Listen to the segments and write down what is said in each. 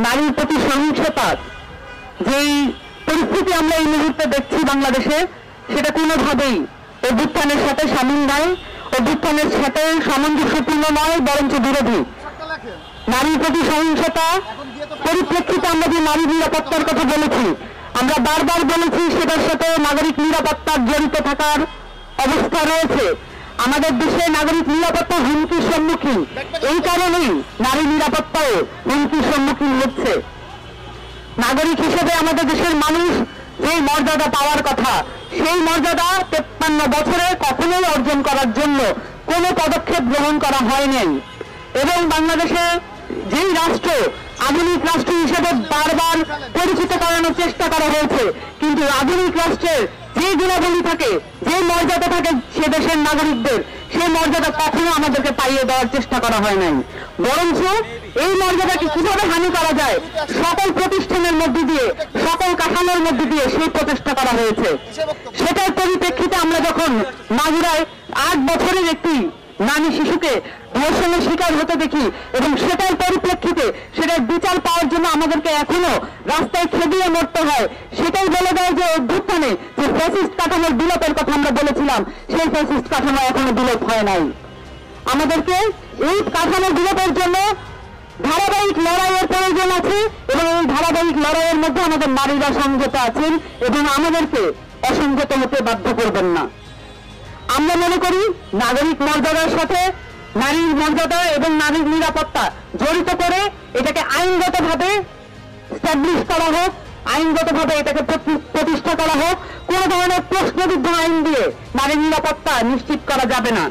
নারীর প্রতি সহিংসতার যেই পরিস্থিতি আমরা এই মুহূর্তে দেখছি বাংলাদেশে, সেটা কোনোভাবেই অভ্যুত্থানের সাথে সামিল নয়, অভ্যুত্থানের সাথে সামঞ্জস্যপূর্ণ নয়, বরঞ্চ বিরোধী। নারীর প্রতি সহিংসতা পরিপ্রেক্ষিতে আমরা যে নারী নিরাপত্তার কথা বলেছি, আমরা বারবার বলেছি সেটার সাথে নাগরিক নিরাপত্তার জড়িত থাকার অবস্থা রয়েছে। আমাদের দেশে নাগরিক নিরাপত্তা হুমকির সম্মুখীন, এই কারণেই নারী নিরাপত্তাও হুমকির সম্মুখীন হচ্ছে। নাগরিক হিসেবে আমাদের দেশের মানুষ যেই মর্যাদা পাওয়ার কথা, সেই মর্যাদা 53 বছরে কখনোই অর্জন করার জন্য কোনো পদক্ষেপ গ্রহণ করা হয়নি। এবং বাংলাদেশে যেই রাষ্ট্র আধুনিক রাষ্ট্র হিসেবে বারবার পরিচিত করানোর চেষ্টা করা হয়েছে, কিন্তু আধুনিক রাষ্ট্রের যে গুণাবলী থাকে, যে মর্যাদা থাকে সে দেশের নাগরিকদের, সেই মর্যাদা কখনো আমাদেরকে পাইয়ে দেওয়ার চেষ্টা করা হয় নাই। বরঞ্চ এই মর্যাদাকে কিভাবে হানি করা যায়, সকল প্রতিষ্ঠানের মধ্যে দিয়ে, সকল কাঠামোর মধ্যে দিয়ে সেই প্রচেষ্টা করা হয়েছে। সেটার পরিপ্রেক্ষিতে আমরা যখন মাগুরায় 8 বছরের একটি নারী শিশুকে ধর্ষণের শিকার হতে দেখি, এবং সেটার পরিপ্রেক্ষিতে সেটার বিচার পাওয়ার জন্য আমাদেরকে এখনো রাস্তায় খেদিয়ে মরতে হয়, সেটাই বলে দেয় যে অভ্যুত্থানে যে ফ্যাসিস্ট কাঠামোর বিলোপের কথা আমরা বলেছিলাম, সেই ফ্যাসিস্ট কাঠামো এখনো বিলোপ হয় নাই। আমাদেরকে এই কাঠামো বিলোপের জন্য ধারাবাহিক লড়াইয়ের প্রয়োজন আছে, এবং এই ধারাবাহিক লড়াইয়ের মধ্যে আমাদের নারীরা সংযত আছেন এবং আমাদেরকে অসংযত হতে বাধ্য করবেন না। আমরা মনে করি নাগরিক মর্যাদার সাথে নারীর মর্যাদা এবং নারীর নিরাপত্তা জড়িত করে এটাকে আইনগতভাবে স্ট্যাবলিশ করা হোক, আইনগতভাবে এটাকে প্রতিষ্ঠা করা হোক। কোন ধরনের প্রশ্নবিদ্ধ আইন দিয়ে নারীর নিরাপত্তা নিশ্চিত করা যাবে না।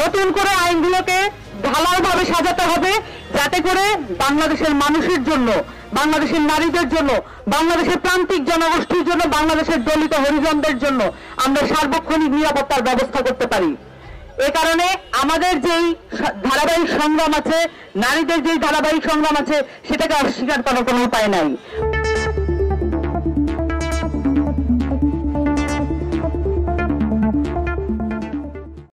নতুন করে আইনগুলোকে ঢালাওভাবে সাজাতে হবে, যাতে করে বাংলাদেশের মানুষের জন্য, বাংলাদেশের নারীদের জন্য, বাংলাদেশের প্রান্তিক জনগোষ্ঠীর জন্য, বাংলাদেশের দলিত হরিজনদের জন্য আমরা সার্বক্ষণিক নিরাপত্তার ব্যবস্থা করতে পারি। এ কারণে আমাদের যেই ধারাবাহিক সংগ্রাম আছে, নারীদের যেই ধারাবাহিক সংগ্রাম আছে, সেটাকে অস্বীকার করার কোনো উপায় নাই।